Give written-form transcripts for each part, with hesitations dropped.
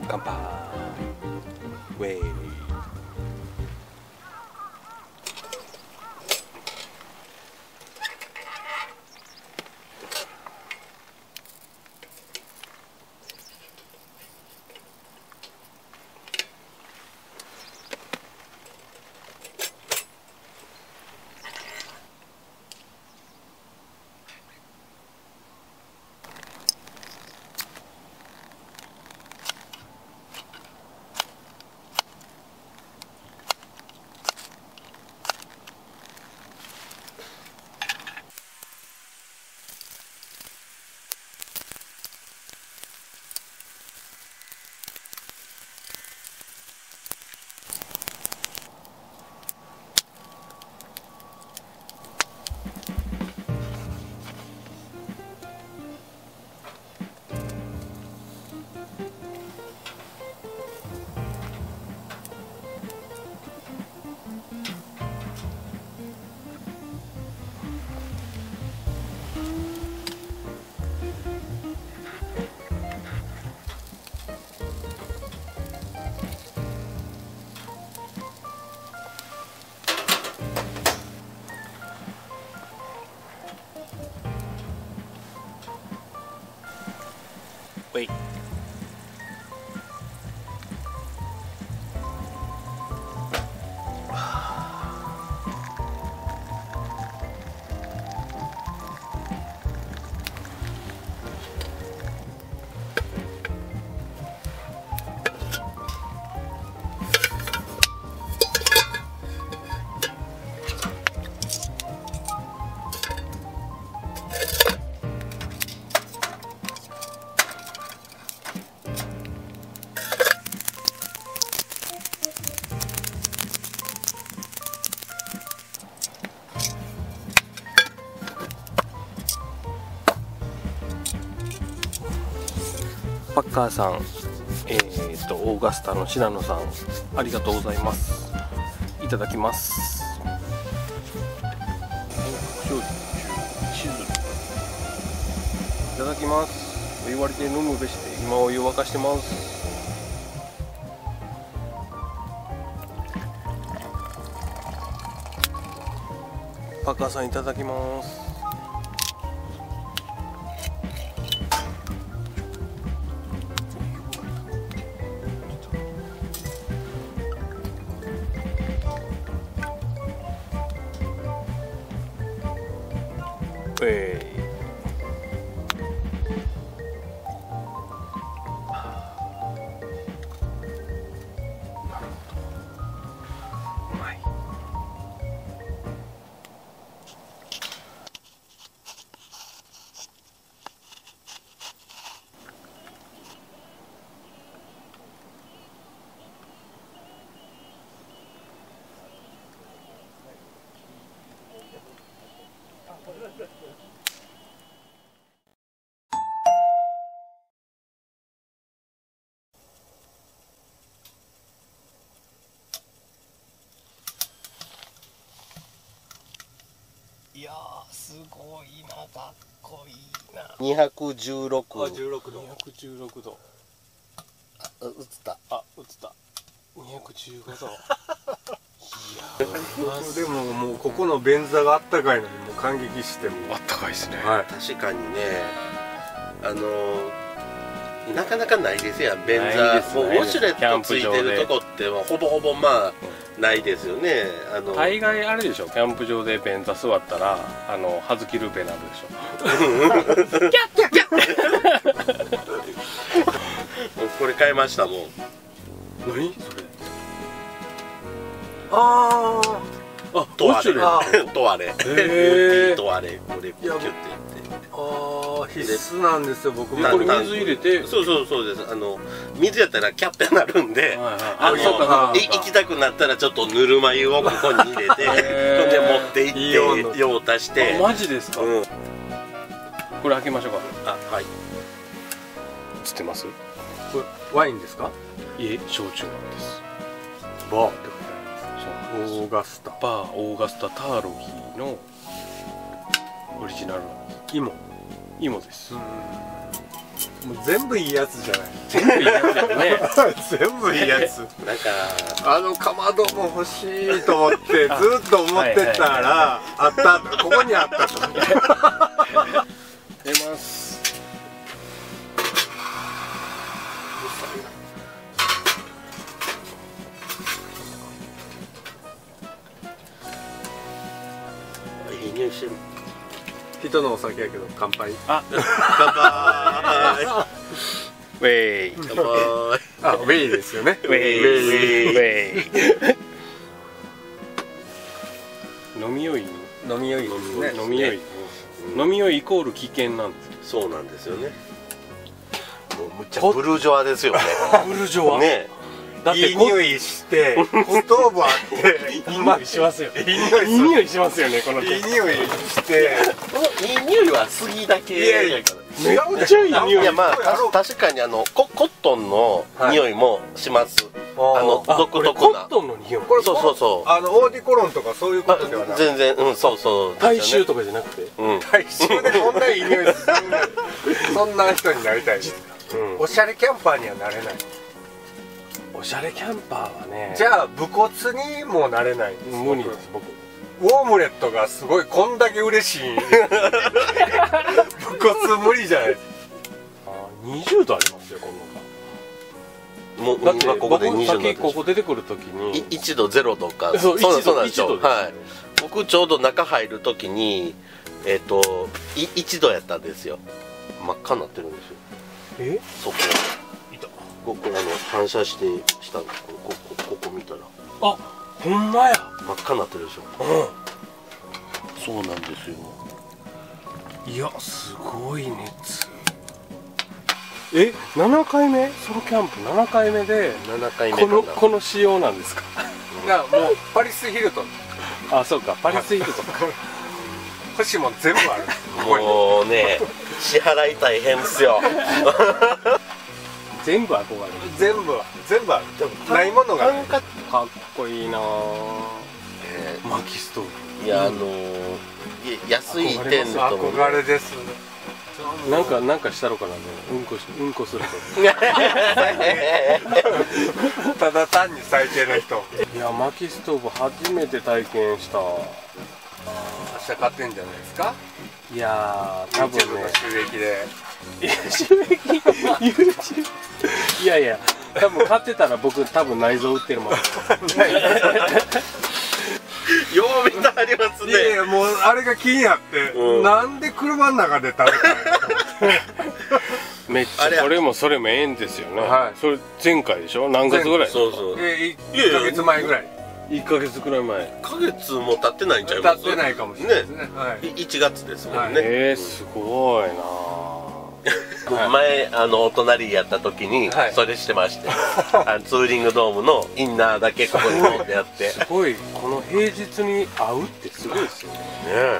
乾杯。ウェイ。ウェイ。パッカーさん、オーガスタの信濃さん、ありがとうございます。いただきます。いただきます。言われて飲むべしで今お湯沸かしてます。パッカーさんいただきます。いやー、すごいな、かっこいいな。216。216度。216度。映った。映った。215度。いやでももうここの便座があったかいのにもう感激してもあったかいですね。はい、確かにね、なかなかないですよ、便座。もうウォシュレットついてるとこってほぼほぼまあないですよね。大概あれでしょ、キャンプ場で便座座ったら葉月ルーペになるでしょ。キャッキャッキャッこれ買いましたもん。何それ。ああ、トワレあトワレへートワレこれキュッてやってあ必須なんですよ僕も。これ水入れて。そうです。水やったらキャッてなるんで、そうか行きたくなったらちょっとぬるま湯をここに入れてそれで持って行って用を足して。マジですか。これ開けましょうか。はい。知ってます？これワインですか？いえ、焼酎なんです。バーって書いてあります。オーガスタ。バーオーガスタターロギーのオリジナルなんです。芋です。もう全部いいやつじゃない。全部いいやつだよね。全部いいやつ。なんかかまども欲しいと思ってずっと思ってたらあったここにあったと。出ます。いい匂いしてる。人のお酒やけど乾杯。乾杯。ウェイ。乾杯。ウェイですよね。ウェイ。ウェイ。飲み酔い。飲み酔いですね。飲み酔い。飲み酔いイコール危険なんです。そうなんですよね。もうむっちゃブルジョワですよね。ブルジョワ。ね。だっていい匂いしてストーブあっていい匂いしますよ。いい匂いしますよね、この。いい匂いしていい匂いは杉だけやから。めっちゃいい匂い。いやまあ確かにコットンの匂いもします。独特な。コットンの匂い。そう。オーディコロンとかそういうことではない。全然そう。大衆とかじゃなくて。大衆でこんないい匂いする。そんな人になりたい。おしゃれキャンパーにはなれない。おしゃれキャンパーはね。じゃあ武骨にもなれない。無理です僕。ウォームレットがすごいこんだけ嬉しい。武骨無理じゃないですか。20度ありますよ、この中。もう今ここで僕さっ20度。きここ出てくるときに1度0度か。そうなんですよ。はい。僕ちょうど中入るときに1度やったんですよ。真っ赤になってるんですよ。そこ。ここ反射してしたここ見たら。あ、ほんまや。真っ赤になってるでしょ。そうなんですよ。いや、すごい熱。7回目ソロキャンプ7回目で7回目この仕様なんですか。もうパリス・ヒルトン。あ、そうか、パリス・ヒルトン。欲しいもん全部ある。もうね、支払い大変ですよ。全部憧れる。全部ある。ないものがない。かっこいいな。薪ストーブ。いや安いテントも憧れです。なんかしたろかな。うんこすると。ただ単に最低な人。いや、薪ストーブ初めて体験した。明日買ってんじゃないですか。いやー、多分ね。収益で。収益いや多分買ってたら僕多分内臓売ってるもん。よう見たありますね。いやもうあれが気になって、なんで車の中で食べたの。めっちゃこれもそれもええんですよね。それ前回でしょ。何月ぐらい。そう。1ヶ月前ぐらい。1ヶ月くらい前。1ヶ月も経ってないんちゃいます。経ってないかもしれないですね。1月ですもんね。すごいな。前お隣やった時にそれしてまして、ツーリングドームのインナーだけここに持ってやって。すごい、この平日に会うってすごいですよね。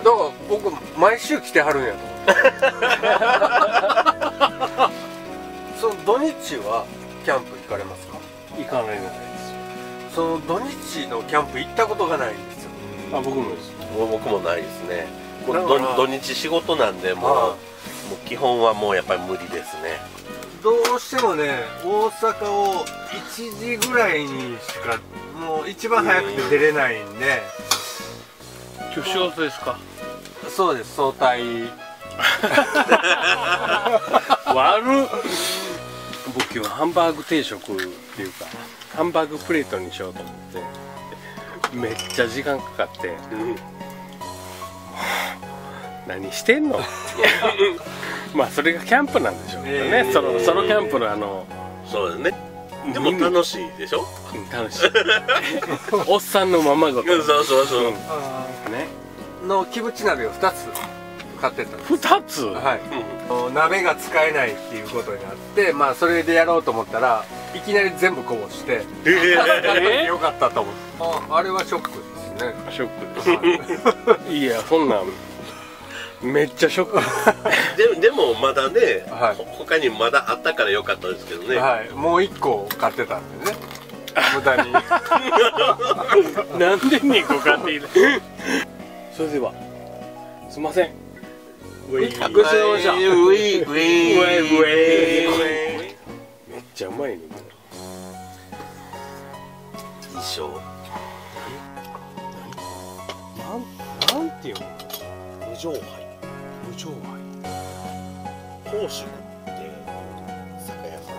だから僕毎週来てはるんやと。その土日はキャンプ行かれますか？行かないみたいですよ。その土日のキャンプ行ったことがないんですよ。あ、僕もです。僕もないですね。土日仕事なんでもう基本はもうやっぱり無理ですね。どうしてもね、大阪を1時ぐらいにしかもう一番早くて出れないんで。今日仕事ですか？そうです、早退。悪っ。僕今日ハンバーグ定食っていうかハンバーグプレートにしようと思ってめっちゃ時間かかって、何してんのまあそれがキャンプなんでしょうけどね、ソロキャンプのそうですね。でも楽しいでしょ。楽しいおっさんのままごと。そうそうそう。ねのキムチ鍋を2つ買ってたんです。2つ。はい。鍋が使えないっていうことになって、まあそれでやろうと思ったらいきなり全部こぼして、よかったと思って。あれはショックですね。ショックです。いや、そんなんめっちゃショック。でもまだね、はい、他にまだあったからよかったですけどね。はい、もう1個買ってたんでね。無駄に。なんで2個買っている。それではすいません。ごちそうさまでした。めっちゃうまいね。衣装。なんていうの？無常杯。無常杯。宝酒って酒屋さん。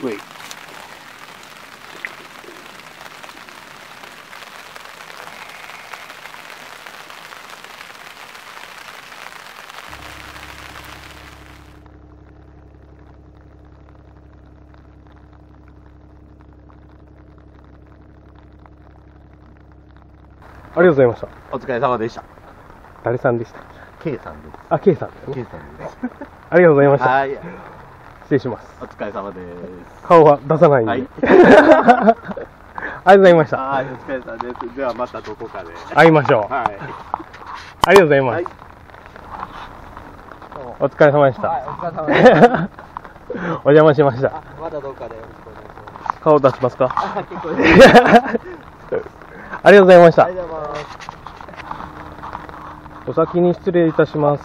Wait. ありがとうございました。お疲れ様でした。誰さんでした？ K さんです。あ、K さんですね。 K さんです。ありがとうございました。はい。失礼します。お疲れ様です。顔は出さないんで。はい。ありがとうございました。はい、お疲れ様です。ではまたどこかで。会いましょう。はい。ありがとうございます。はい。お疲れ様でした。はい、お疲れ様です。お邪魔しました。またどこかでよろしくお願いします。顔出しますか？あ、結構です。ありがとうございました。ありがとうございます。お先に失礼いたします。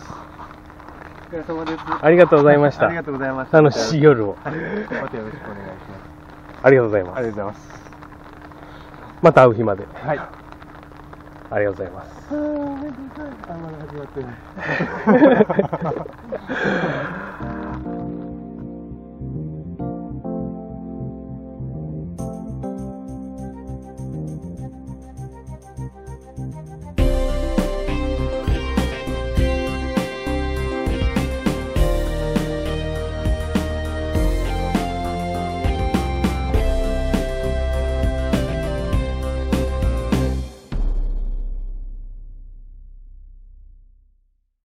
お疲れ様です。ありがとうございました。ありがとうございました。楽しい夜を。またよろしくお願いします。ありがとうございます。ありがとうございます。また会う日まで。はい。ありがとうございます。あ、まだ始まってない。